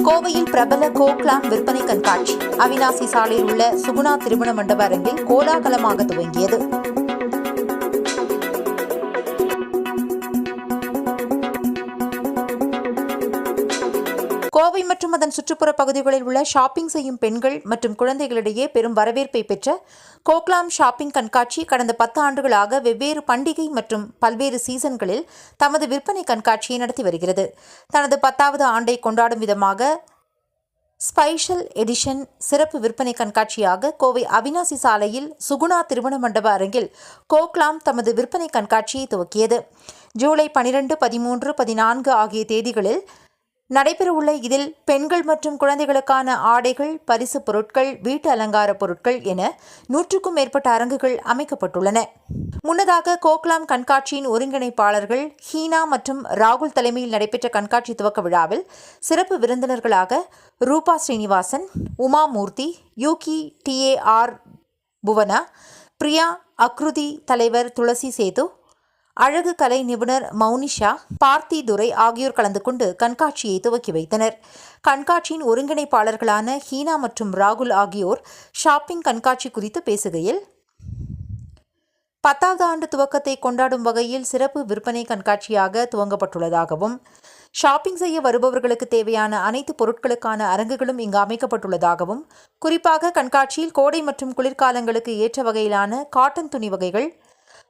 கோவையில் பிரபல கோக்லாம் விற்பனை கண்காட்சி அவினாசி சாலையில் உள்ள சுகுணா திருமண மண்டப அரங்கில் கோலாகலமாக துவங்கியது. கோவை மற்றும் அதன் சுற்றுப்புற பகுதிகளில் உள்ள ஷாப்பிங் செய்யும் பெண்கள் மற்றும் குழந்தைகளிடையே பெரும் வரவேற்பை பெற்ற கோக்லாம் ஷாப்பிங் கண்காட்சி கடந்த 10 ஆண்டுகளாக வெவ்வேறு பண்டிகை மற்றும் பல்வேறு சீசன்களில் தமது விற்பனை கண்காட்சியை நடத்தி வருகிறது. தனது 10வது ஆண்டை கொண்டாடும் விதமாக ஸ்பெஷல் எடிஷன் சிறப்பு விற்பனை கண்காட்சியாக கோவை அவினாசி சாலையில் சுகுணா திருமண மண்டப அரங்கில் கோக்லாம் தமது விற்பனை கண்காட்சியை துவக்கியது. ஜூலை 12, 13, 14 ஆகிய தேதிகளில் நடைபெறவுள்ள இதில் பெண்கள் மற்றும் குழந்தைகளுக்கான ஆடைகள், பரிசு பொருட்கள், வீட்டு அலங்கார பொருட்கள் என 100க்கும் மேற்பட்ட அரங்குகள் அமைக்கப்பட்டுள்ளன. முன்னதாக கோக்லாம் கண்காட்சியின் ஒருங்கிணைப்பாளர்கள் ஹீனா மற்றும் ராகுல் தலைமையில் நடைபெற்ற கண்காட்சி துவக்க விழாவில் சிறப்பு விருந்தினர்களாக ரூபா ஸ்ரீனிவாசன், உமா மூர்த்தி, யூகி TAR புவனா, பிரியா அக்ருதி தலைவர் துளசி சேது, அழகு கலை நிபுணர் மௌனிஷா, பார்த்தி துரை ஆகியோர் கலந்து கொண்டு கண்காட்சியை துவக்கி வைத்தனர். கண்காட்சியின் ஒருங்கிணைப்பாளர்களான ஹீனா மற்றும் ராகுல் ஆகியோர் ஷாப்பிங் கண்காட்சி குறித்து பேசுகையில், 10வது ஆண்டு துவக்கத்தை கொண்டாடும் வகையில் சிறப்பு விற்பனை கண்காட்சியாக துவங்கப்பட்டுள்ளதாகவும், ஷாப்பிங் செய்ய வருபவர்களுக்கு தேவையான அனைத்து பொருட்களுக்கான அரங்குகளும் இங்கு அமைக்கப்பட்டுள்ளதாகவும், குறிப்பாக கண்காட்சியில் கோடை மற்றும் குளிர்காலங்களுக்கு ஏற்ற வகையிலான காட்டன் துணி வகைகள்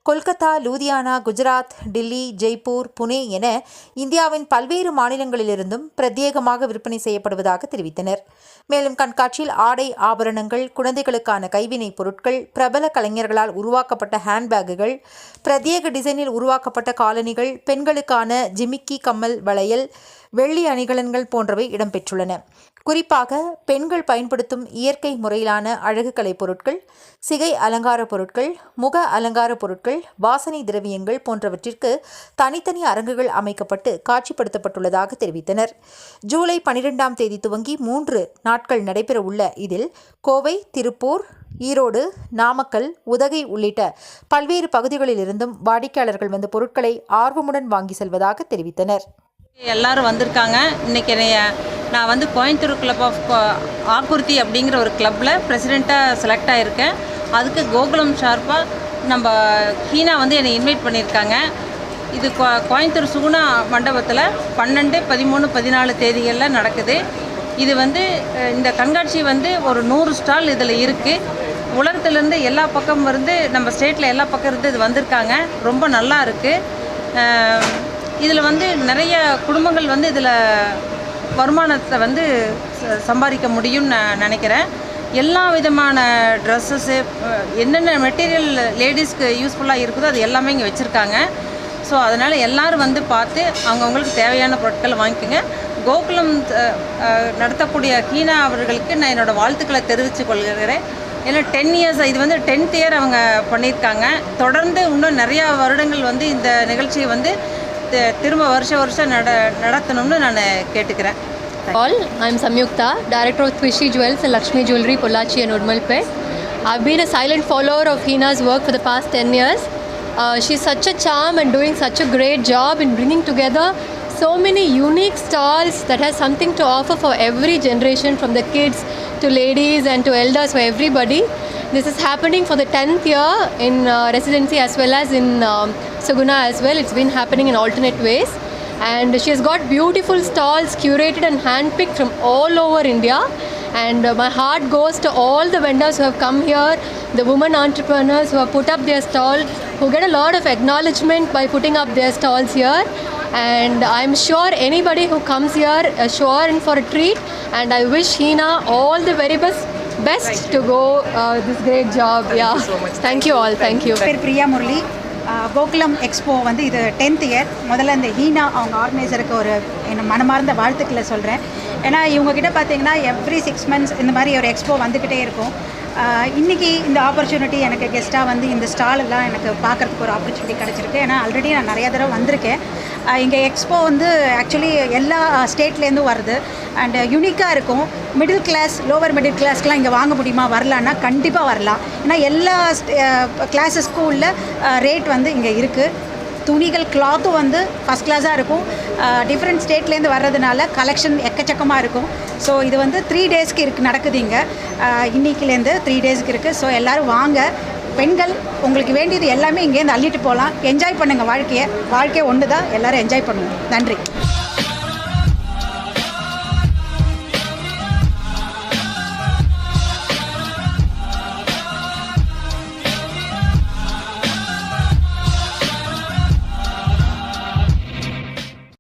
கொல்கத்தா, லூதியானா, குஜராத், டில்லி, ஜெய்ப்பூர், புனே என இந்தியாவின் பல்வேறு மாநிலங்களிலிருந்தும் பிரத்யேகமாக விற்பனை செய்யப்படுவதாக தெரிவித்தனர். மேலும் கண்காட்சியில் ஆடை, ஆபரணங்கள், குழந்தைகளுக்கான கைவினைப் பொருட்கள், பிரபல கலைஞர்களால் உருவாக்கப்பட்ட ஹேண்ட்பேக்குகள், பிரத்யேக டிசைனில் உருவாக்கப்பட்ட காலணிகள், பெண்களுக்கான ஜிமிக்கி கம்மல், வளையல், வெள்ளி அணிகலன்கள் போன்றவை இடம்பெற்றுள்ளன. குறிப்பாக பெண்கள் பயன்படுத்தும் இயற்கை முறையிலான அழகு கலை பொருட்கள், சிகை அலங்கார பொருட்கள், முக அலங்கார பொருட்கள், வாசனை திரவியங்கள் போன்றவற்றிற்கு தனித்தனி அரங்குகள் அமைக்கப்பட்டு காட்சிப்படுத்தப்பட்டுள்ளதாக தெரிவித்தனர். ஜூலை 12ஆம் தேதி துவங்கி 3 நாட்கள் நடைபெறவுள்ள இதில் கோவை, திருப்பூர், ஈரோடு, நாமக்கல், உதகை உள்ளிட்ட பல்வேறு பகுதிகளிலிருந்தும் வாடிக்கையாளர்கள் வந்து பொருட்களை ஆர்வமுடன் வாங்கி செல்வதாக தெரிவித்தனர். எல்லாரும் வந்திருக்காங்க. இன்றைக்கி நான் வந்து கோயம்புத்தூர் கிளப் ஆஃப் ஆக்குர்த்தி அப்படிங்கிற ஒரு கிளப்பில் பிரசிடெண்ட்டாக செலக்ட் ஆகியிருக்கேன். அதுக்கு கோகுலம் ஷார்ப்பாக நம்ம ஹீனா வந்து என்னை இன்வைட் பண்ணியிருக்காங்க. இது கோயம்புத்தூர் சுகுணா மண்டபத்தில் 12, 13, 14 தேதிகளில் நடக்குது. இது வந்து இந்த கண்காட்சி வந்து ஒரு 100 ஸ்டால் இதில் இருக்குது. உலகத்துலேருந்து எல்லா பக்கம் இருந்து, நம்ம ஸ்டேட்டில் எல்லா பக்கம் இருந்து இது வந்திருக்காங்க. ரொம்ப நல்லா இருக்குது. இதில் வந்து நிறைய குடும்பங்கள் வந்து இதில் வருமானத்தை வந்து சம்பாதிக்க முடியும்னு நான் நினைக்கிறேன். எல்லா விதமான ட்ரெஸ்ஸஸ்ஸு, என்னென்ன மெட்டீரியல் லேடிஸ்க்கு யூஸ்ஃபுல்லாக இருக்குதோ அது எல்லாமே இங்கே வச்சுருக்காங்க. ஸோ அதனால் எல்லோரும் வந்து பார்த்து அவங்கவுங்களுக்கு தேவையான பொருட்களை வாங்கிக்கோங்க. கோகுலம் நடத்தக்கூடிய ஹீனா அவர்களுக்கு நான் என்னோடய வாழ்த்துக்களை தெரிவித்து கொள்கிறேன். ஏன்னா 10 இயர்ஸ், இது வந்து 10th இயர் அவங்க பண்ணியிருக்காங்க. தொடர்ந்து இன்னும் நிறையா வருடங்கள் வந்து இந்த நிகழ்ச்சியை வந்து திரும்ப வருஷம் நடத்தணும்னு நான் கேட்டுக்கிறேன். All, I'm Samyukta, Director of Twishi Jewels and Lakshmi Jewelry, Pollachi and Udmalpet. I've been a silent follower of Heena's work for the past 10 years. She's such a charm and doing such a great job in bringing together so many unique stalls that has something to offer for every generation, from the kids to ladies and to elders, for everybody. This is happening for the 10th year in residency as well as in Suguna as well. It's been happening in alternate ways. And she has got beautiful stalls curated and handpicked from all over India. And my heart goes to all the vendors who have come here, the women entrepreneurs who have put up their stall, who get a lot of acknowledgement by putting up their stalls here. And I'm sure anybody who comes here is sure in for a treat. And I wish Heena all the very best to go this great job. Yeah. Thank you all. Thank you. Priya Murali, Gokulam expo வந்து இது 10th year. முதல்ல இந்த ஹீனா அவங்க ஆர்கனைசருக்கு ஒரு என்ன மனமார்ந்த வாழ்த்துக்களை சொல்கிறேன். ஏன்னா இவங்ககிட்ட பார்த்தீங்கன்னா எவ்ரி 6 months இந்த மாதிரி ஒரு எக்ஸ்போ வந்துக்கிட்டே இருக்கும். இன்றைக்கி இந்த ஆப்பர்ச்சுனிட்டி எனக்கு கெஸ்ட்டாக வந்து இந்த ஸ்டாலெல்லாம் எனக்கு பார்க்குறதுக்கு ஒரு ஆப்பர்ச்சுனிட்டி கிடச்சிருக்கு. ஏன்னா ஆல்ரெடி நான் நிறையா தடவை வந்திருக்கேன். இங்கே எக்ஸ்போ வந்து ஆக்சுவலி எல்லா ஸ்டேட்லேருந்தும் வருது அண்ட் யூனிக்காக இருக்கும். மிடில் கிளாஸ், லோவர் மிடில் கிளாஸ்க்கெலாம் இங்கே வாங்க முடியுமா, வரலான்னா கண்டிப்பாக வரலாம். ஏன்னா எல்லா கிளாஸஸ்க்கும் உள்ள ரேட் வந்து இங்கே இருக்குது. துணிகள் கிளாத்தும் வந்து ஃபஸ்ட் கிளாஸாக இருக்கும். டிஃப்ரெண்ட் ஸ்டேட்லேருந்து வர்றதுனால கலெக்ஷன் எக்கச்சக்கமாக இருக்கும். ஸோ இது வந்து 3 டேஸ்க்கு நடக்குது இங்கே. இன்னைக்குலேருந்து 3 டேஸ்க்கு இருக்குது. ஸோ எல்லோரும் வாங்க. பெண்கள் உங்களுக்கு வேண்டியது எல்லாமே இங்கேருந்து அள்ளிட்டு போகலாம். என்ஜாய் பண்ணுங்கள் வாழ்க்கையை ஒன்று தான். எல்லோரும் என்ஜாய் பண்ணுவோம். நன்றி.